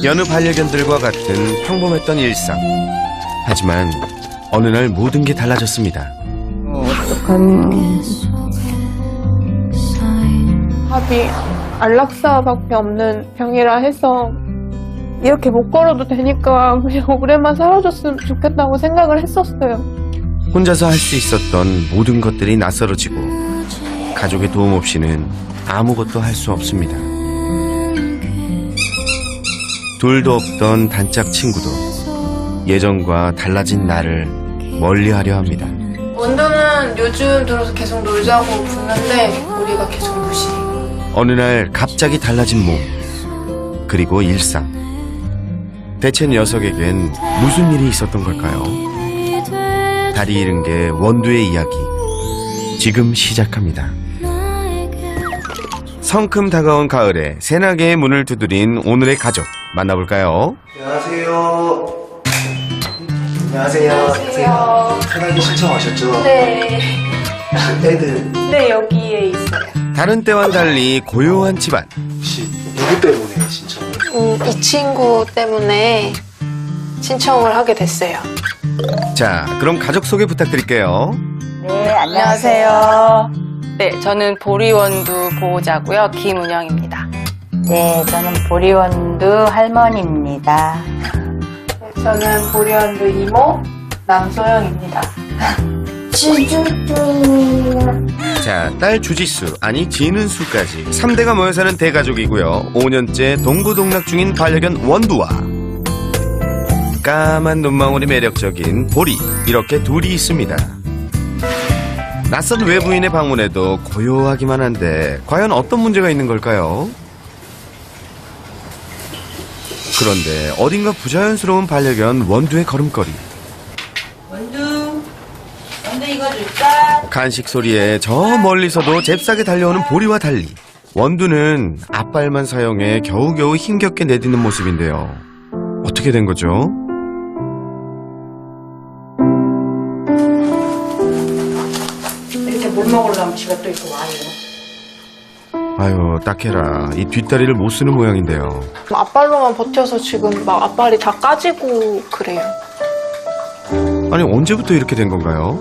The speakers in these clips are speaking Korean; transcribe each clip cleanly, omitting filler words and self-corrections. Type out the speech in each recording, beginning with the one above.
여느 반려견들과 같은 평범했던 일상. 하지만 어느 날 모든 게 달라졌습니다. 어떡하니. 답이 안락사밖에 없는 병이라 해서 이렇게 못 걸어도 되니까 그냥 오래만 살아줬으면 좋겠다고 생각을 했었어요. 혼자서 할 수 있었던 모든 것들이 낯설어지고 가족의 도움 없이는 아무것도 할 수 없습니다. 둘도 없던 단짝 친구도 예전과 달라진 나를 멀리하려 합니다. 원두는 요즘 들어서 계속 놀자고 부르는데 우리가 계속 무시. 어느 날 갑자기 달라진 몸, 그리고 일상. 대체 녀석에겐 무슨 일이 있었던 걸까요? 다리 잃은 게 원두의 이야기, 지금 시작합니다. 성큼 다가온 가을에 새나개의 문을 두드린 오늘의 가족 만나볼까요? 안녕하세요. 안녕하세요. 편하게 신청하셨죠? 네. 혹시 애들 네, 여기에 있어요. 다른 때와는 달리 고요한 집안. 혹시 누구 때문에 신청을? 이 친구 때문에 신청을 하게 됐어요. 자, 그럼 가족 소개 부탁드릴게요. 네, 안녕하세요. 네, 저는 보리원두 보호자고요. 김은영입니다. 네, 저는 보리원두 할머니입니다. 저는 보리원두 이모 남소영입니다. 자, 딸 주지수, 아니 진은수까지 3대가 모여 사는 대가족이고요. 5년째 동고동락 중인 반려견 원두와 까만 눈망울이 매력적인 보리, 이렇게 둘이 있습니다. 낯선 외부인의 방문에도 고요하기만 한데 과연 어떤 문제가 있는 걸까요? 그런데 어딘가 부자연스러운 반려견 원두의 걸음걸이. 원두 이거 줄까? 간식 소리에 저 멀리서도 잽싸게 달려오는 보리와 달리 원두는 앞발만 사용해 겨우겨우 힘겹게 내딛는 모습인데요. 어떻게 된 거죠? 이렇게 물 먹으려면 집에 또 이렇게 와요. 아유, 딱해라. 이 뒷다리를 못 쓰는 모양인데요. 앞발로만 버텨서 지금 막 앞발이 다 까지고 그래요. 아니, 언제부터 이렇게 된 건가요?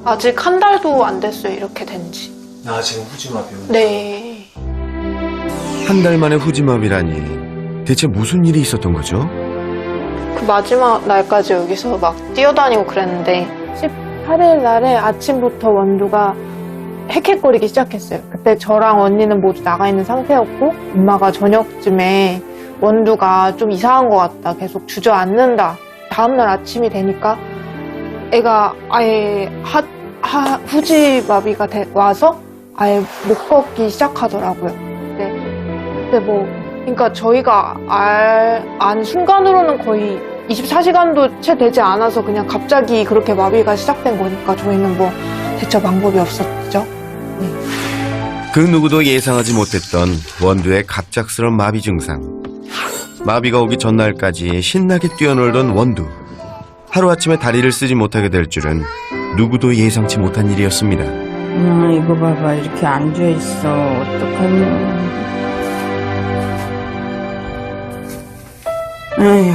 아직 한 달도 안 됐어요, 이렇게 된 지. 나 지금 후지마비요. 네. 한 달 만에 후지마비라니 대체 무슨 일이 있었던 거죠? 그 마지막 날까지 여기서 막 뛰어다니고 그랬는데 18일 날에 아침부터 원두가 헥헥거리기 시작했어요. 그때 저랑 언니는 모두 나가 있는 상태였고 엄마가 저녁쯤에 원두가 좀 이상한 것 같다. 계속 주저앉는다. 다음날 아침이 되니까 애가 아예 후지마비가 와서 아예 못 걷기 시작하더라고요. 근데 뭐 그러니까 저희가 안 순간으로는 거의 24시간도 채 되지 않아서 그냥 갑자기 그렇게 마비가 시작된 거니까 저희는 뭐 대처 방법이 없었죠. 그 누구도 예상하지 못했던 원두의 갑작스런 마비 증상. 마비가 오기 전날까지 신나게 뛰어놀던 원두. 하루아침에 다리를 쓰지 못하게 될 줄은 누구도 예상치 못한 일이었습니다. 이거 봐봐, 이렇게 앉아있어. 어떡하니. 에휴,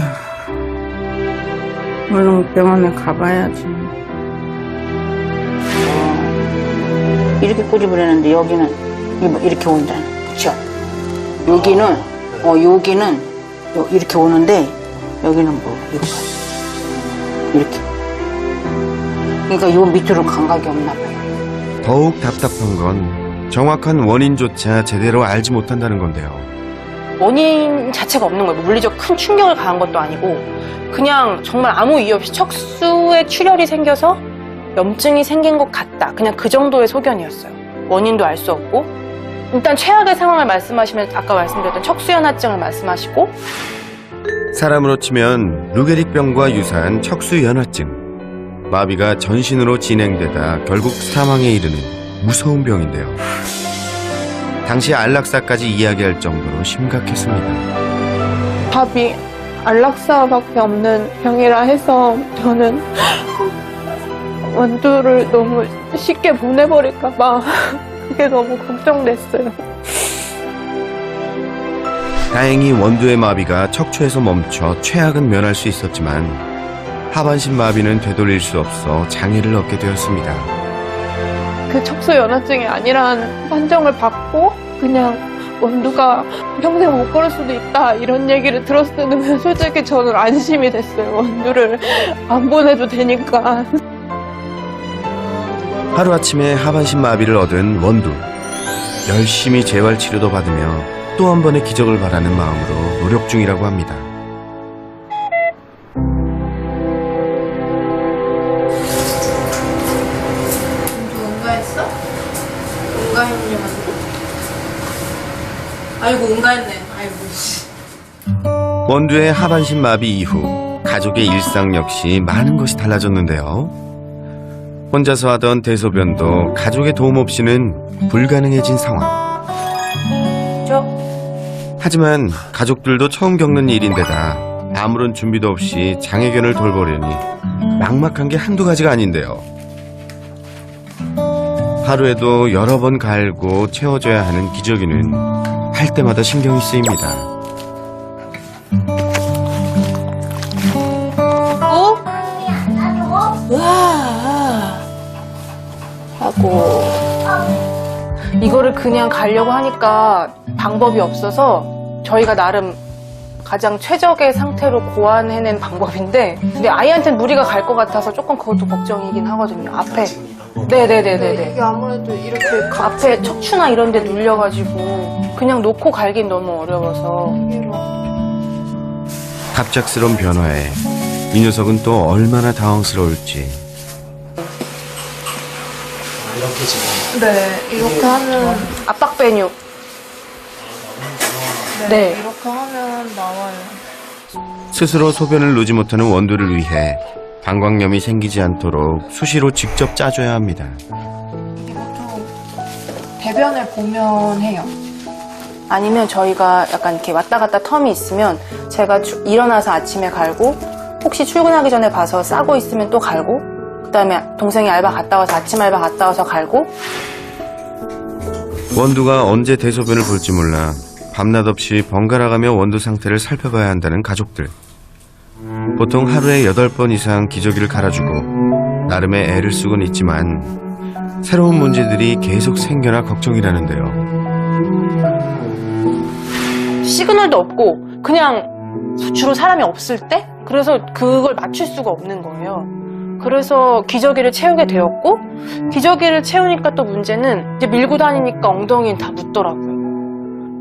얼른 병원에 가봐야지. 이렇게 꼬집으려는데 여기는 이렇게 온다. 그쵸? 여기는 이렇게 오는데 여기는 뭐 이거 봐. 이렇게. 그러니까 요 밑으로 감각이 없나 봐요. 더욱 답답한 건 정확한 원인조차 제대로 알지 못한다는 건데요. 원인 자체가 없는 거예요. 물리적 큰 충격을 가한 것도 아니고 그냥 정말 아무 이유 없이 척수에 출혈이 생겨서 염증이 생긴 것 같다. 그냥 그 정도의 소견이었어요. 원인도 알 수 없고 일단 최악의 상황을 말씀하시면 아까 말씀드렸던 척수연화증을 말씀하시고 사람으로 치면 루게릭병과 유사한 척수연화증. 마비가 전신으로 진행되다 결국 사망에 이르는 무서운 병인데요. 당시 안락사까지 이야기할 정도로 심각했습니다. 답이 안락사밖에 없는 병이라 해서 저는 원두를 너무 쉽게 보내버릴까봐 그게 너무 걱정됐어요. 다행히 원두의 마비가 척추에서 멈춰 최악은 면할 수 있었지만 하반신 마비는 되돌릴 수 없어 장애를 얻게 되었습니다. 그 척수 연화증이 아니라는 판정을 받고 그냥 원두가 평생 못 걸을 수도 있다 이런 얘기를 들었을 때는 솔직히 저는 안심이 됐어요. 원두를 안 보내도 되니까. 하루아침에 하반신 마비를 얻은 원두. 열심히 재활치료도 받으며 또 한 번의 기적을 바라는 마음으로 노력 중이라고 합니다. 응가했어? 응가했니 원두? 아이고 응가했네. 아이고. 원두의 하반신 마비 이후 가족의 일상 역시 많은 것이 달라졌는데요. 혼자서 하던 대소변도 가족의 도움 없이는 불가능해진 상황. 하지만 가족들도 처음 겪는 일인데다 아무런 준비도 없이 장애견을 돌보려니 막막한 게 한두 가지가 아닌데요. 하루에도 여러 번 갈고 채워줘야 하는 기저귀는 할 때마다 신경이 쓰입니다. 하고 이거를 그냥 가려고 하니까 방법이 없어서 저희가 나름 가장 최적의 상태로 고안해낸 방법인데 근데 아이한테는 무리가 갈 것 같아서 조금 그것도 걱정이긴 하거든요. 앞에 네네네네네. 이게 아무래도 이렇게 앞에 척추나 이런 데 눌려가지고 그냥 놓고 갈긴 너무 어려워서 갑작스러운 변화에 이 녀석은 또 얼마나 당황스러울지. 이렇게 지금 네, 이렇게 하면 압박 배뇨. 네. 이렇게 하면 나와요. 스스로 소변을 누지 못하는 원두를 위해 방광염이 생기지 않도록 수시로 직접 짜줘야 합니다. 대변을 보면 해요. 아니면 저희가 약간 이렇게 왔다 갔다 텀이 있으면 제가 일어나서 아침에 갈고 혹시 출근하기 전에 봐서 싸고 있으면 또 갈고 그다음에 동생이 알바 갔다 와서 아침 알바 갔다 와서 갈고. 원두가 언제 대소변을 볼지 몰라 밤낮 없이 번갈아가며 원두 상태를 살펴봐야 한다는 가족들. 보통 하루에 8번 이상 기저귀를 갈아주고 나름의 애를 쓰곤 있지만 새로운 문제들이 계속 생겨나 걱정이라는데요. 시그널도 없고 그냥 주로 사람이 없을 때 그래서 그걸 맞출 수가 없는 거예요. 그래서 기저귀를 채우게 되었고 기저귀를 채우니까 또 문제는 이제 밀고 다니니까 엉덩이는 다 묻더라고요.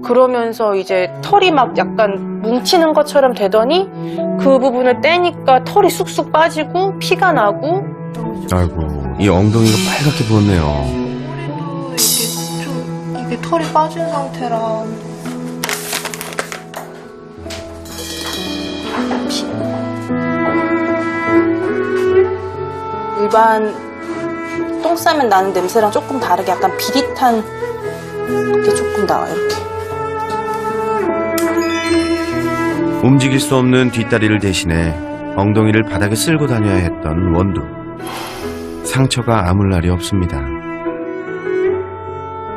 그러면서 이제 털이 막 약간 뭉치는 것처럼 되더니 그 부분을 떼니까 털이 쑥쑥 빠지고 피가 나고. 아이고, 이 엉덩이가 빨갛게 부었네요. 이게 털이 빠진 상태라. 일반 똥 싸면 나는 냄새랑 조금 다르게 약간 비릿한 게 조금 나와요. 이렇게. 움직일 수 없는 뒷다리를 대신해 엉덩이를 바닥에 쓸고 다녀야 했던 원두. 상처가 아물 날이 없습니다.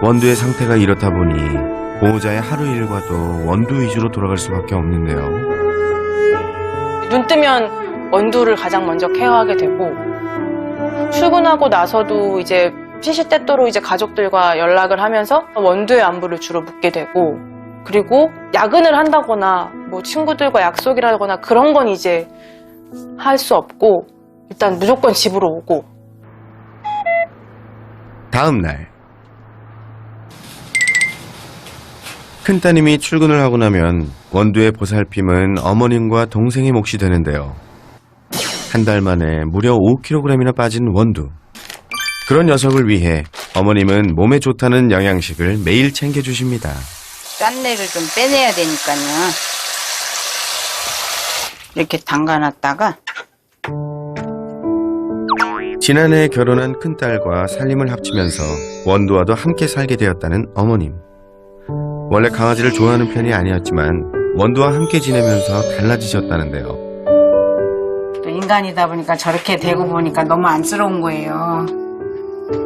원두의 상태가 이렇다 보니 보호자의 하루 일과도 원두 위주로 돌아갈 수밖에 없는데요. 눈 뜨면 원두를 가장 먼저 케어하게 되고 출근하고 나서도 이제 시시때때로 이제 가족들과 연락을 하면서 원두의 안부를 주로 묻게 되고 그리고 야근을 한다거나 뭐 친구들과 약속이라거나 그런 건 이제 할 수 없고 일단 무조건 집으로 오고. 다음 날 큰따님이 출근을 하고 나면 원두의 보살핌은 어머님과 동생의 몫이 되는데요. 한 달 만에 무려 5kg이나 빠진 원두. 그런 녀석을 위해 어머님은 몸에 좋다는 영양식을 매일 챙겨주십니다. 짠내를 좀 빼내야 되니까요. 이렇게 담가놨다가 지난해 결혼한 큰딸과 살림을 합치면서 원두와도 함께 살게 되었다는 어머님. 원래 강아지를 좋아하는 편이 아니었지만 원두와 함께 지내면서 달라지셨다는데요. 또 인간이다 보니까 저렇게 되고 보니까 너무 안쓰러운 거예요.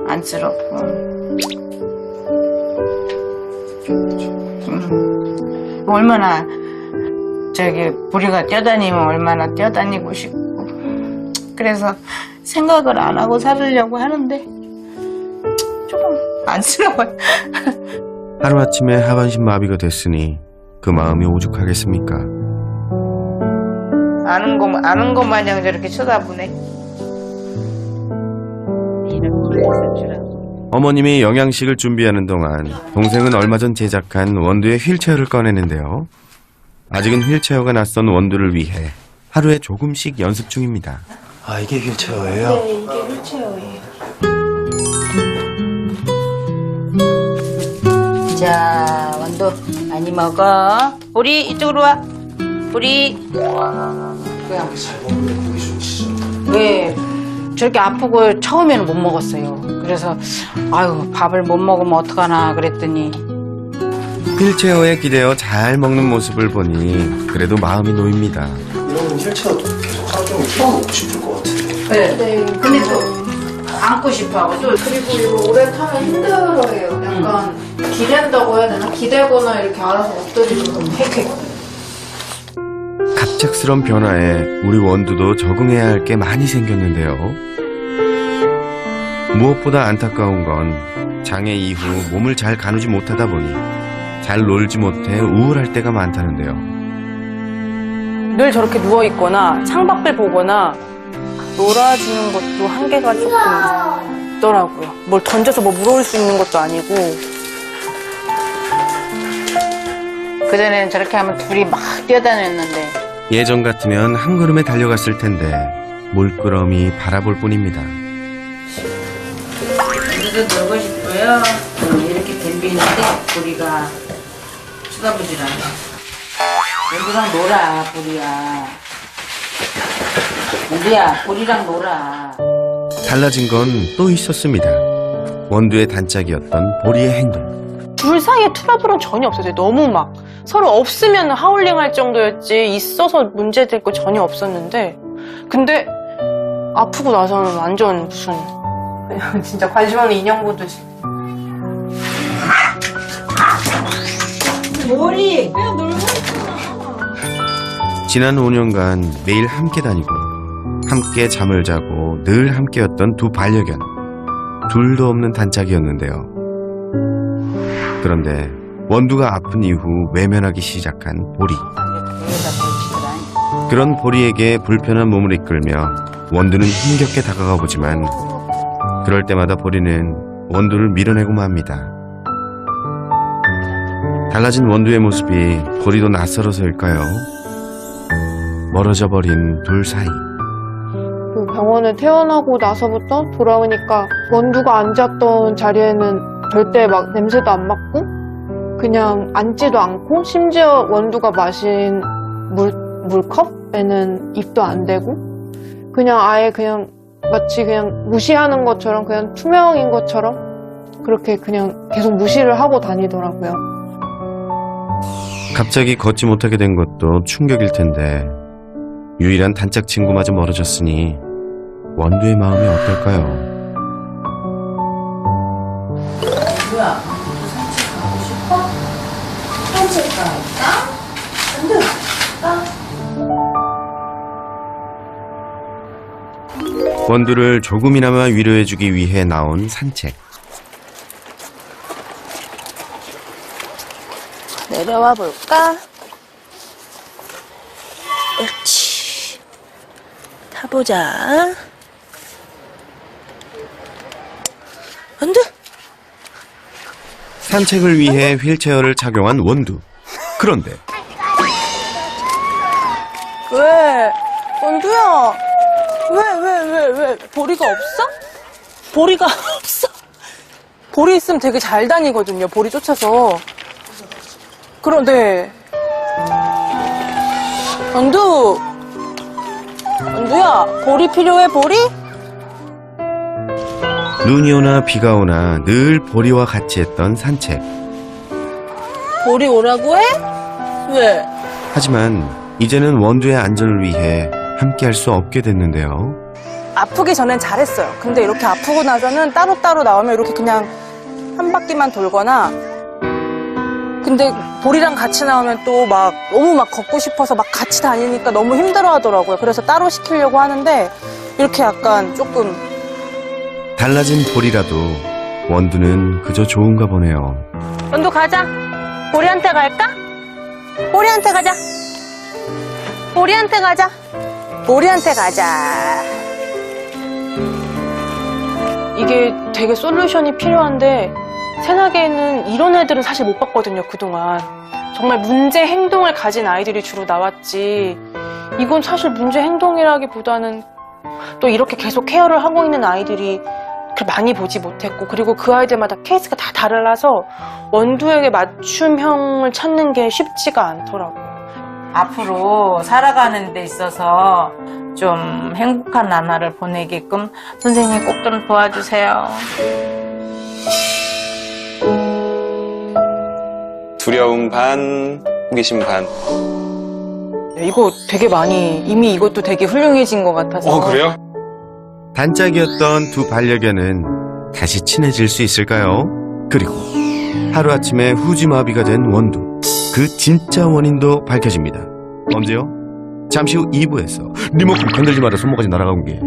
안쓰럽고. 얼마나 저기 보리가 뛰어다니면 얼마나 뛰어다니고 싶고 그래서 생각을 안 하고 살으려고 하는데 조금 안쓰러워요. 하루아침에 하반신 마비가 됐으니 그 마음이 오죽하겠습니까? 아는 것 마냥 저렇게 쳐다보네. 이런 거 있을 줄 알고. 어머님이 영양식을 준비하는 동안 동생은 얼마 전 제작한 원두의 휠체어를 꺼내는데요. 아직은 휠체어가 낯선 원두를 위해 하루에 조금씩 연습 중입니다. 아, 이게 휠체어예요? 네, 이게 휠체어예요. 자, 원두 많이 먹어. 보리 이쪽으로 와. 보리. 그냥 잘 먹는데 고기 좋으시죠? 왜 저렇게 아프고 처음에는 못 먹었어요. 그래서 아유 밥을 못 먹으면 어떡하나 그랬더니 휠체어에 기대어 잘 먹는 모습을 보니 그래도 마음이 놓입니다. 이런 휠체어 계속 하루 종일 태워놓고 싶을 것 같은데. 네. 근데 또 안고 싶어하고 또 그리고 이거 오래 타면 힘들어해요. 약간 기댄다고 해야 되나? 기대거나 이렇게 알아서 엎드리고 헥헥. 갑작스런 변화에 우리 원두도 적응해야 할 게 많이 생겼는데요. 무엇보다 안타까운 건 장애 이후 몸을 잘 가누지 못하다 보니 잘 놀지 못해 우울할 때가 많다는데요. 늘 저렇게 누워있거나 창밖을 보거나 놀아주는 것도 한계가 조금 있더라고요. 뭘 던져서 뭐 물어올 수 있는 것도 아니고. 그전에는 저렇게 하면 둘이 막 뛰어다녔는데 예전 같으면 한 걸음에 달려갔을 텐데 물끄러미 바라볼 뿐입니다. 우리도 놀고 싶어요. 이렇게 덤비는데 우리가 쳐다보질 않아. 우리랑 놀아, 보리야. 우리야, 보리랑 놀아. 달라진 건 또 있었습니다. 원두의 단짝이었던 보리의 행동. 둘 사이에 트러블은 전혀 없었어요. 너무 막 서로 없으면 하울링 할 정도였지 있어서 문제될 거 전혀 없었는데 근데 아프고 나서는 완전 무슨 그냥 진짜 관심 없는 인형 보듯이 지난 5년간 매일 함께 다니고 함께 잠을 자고 늘 함께였던 두 반려견. 둘도 없는 단짝이었는데요. 그런데 원두가 아픈 이후 외면하기 시작한 보리. 그런 보리에게 불편한 몸을 이끌며 원두는 힘겹게 다가가 보지만 그럴 때마다 보리는 원두를 밀어내고 맙니다. 달라진 원두의 모습이 보리도 낯설어서일까요? 멀어져 버린 둘 사이. 그 병원에 퇴원하고 나서부터 돌아오니까 원두가 앉았던 자리에는 절대 막 냄새도 안 맡고 그냥 앉지도 않고 심지어 원두가 마신 물컵에는 입도 안 대고 그냥 아예 그냥 마치 그냥 무시하는 것처럼 그냥 투명인 것처럼 그렇게 그냥 계속 무시를 하고 다니더라고요. 갑자기 걷지 못하게 된 것도 충격일 텐데 유일한 단짝 친구마저 멀어졌으니 원두의 마음이 어떨까요? 뭐야? 산책하고 싶어? 산책 갈까? 원두, 원두를 조금이나마 위로해주기 위해 나온 산책. 내려와 볼까? 옳지. 타보자. 원두? 산책을 위해 휠체어를 착용한 원두. 그런데 왜? 원두야. 왜? 보리가 없어? 보리가 없어. 보리 있으면 되게 잘 다니거든요. 보리 쫓아서. 그런데 원두. 원두야. 보리 필요해, 보리? 눈이 오나 비가 오나 늘 보리와 같이 했던 산책. 보리 오라고 해? 왜? 하지만 이제는 원두의 안전을 위해 함께 할 수 없게 됐는데요. 아프기 전엔 잘했어요. 근데 이렇게 아프고 나서는 따로따로 나오면 이렇게 그냥 한 바퀴만 돌거나 근데 보리랑 같이 나오면 또 막 너무 막 걷고 싶어서 막 같이 다니니까 너무 힘들어 하더라고요. 그래서 따로 시키려고 하는데 이렇게 약간 조금 달라진 보리라도 원두는 그저 좋은가 보네요. 원두 가자. 보리한테 갈까? 보리한테 가자. 보리한테 가자. 보리한테 가자. 이게 되게 솔루션이 필요한데 새나개는 이런 애들은 사실 못 봤거든요, 그동안. 정말 문제 행동을 가진 아이들이 주로 나왔지. 이건 사실 문제 행동이라기보다는 또 이렇게 계속 케어를 하고 있는 아이들이 그렇게 많이 보지 못했고, 그리고 그 아이들마다 케이스가 다 달라서 원두에게 맞춤형을 찾는 게 쉽지가 않더라고요. 앞으로 살아가는 데 있어서 좀 행복한 나날을 보내게끔 선생님이 꼭 좀 도와주세요. 두려움 반, 호기심 반. 이거 되게 많이, 이미 이것도 되게 훌륭해진 것 같아서. 그래요? 단짝이었던 두 반려견은 다시 친해질 수 있을까요? 그리고 하루아침에 후지마비가 된 원두, 그 진짜 원인도 밝혀집니다. 언제요? 잠시 후 2부에서 리모컨 건들지 마라 손모가지 날아간 게.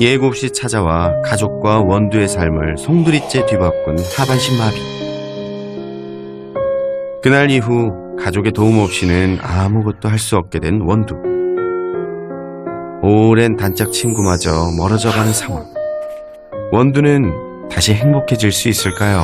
예고 없이 찾아와 가족과 원두의 삶을 송두리째 뒤바꾼 하반신 마비. 그날 이후 가족의 도움 없이는 아무것도 할 수 없게 된 원두. 오랜 단짝 친구마저 멀어져가는 상황. 원두는 다시 행복해질 수 있을까요?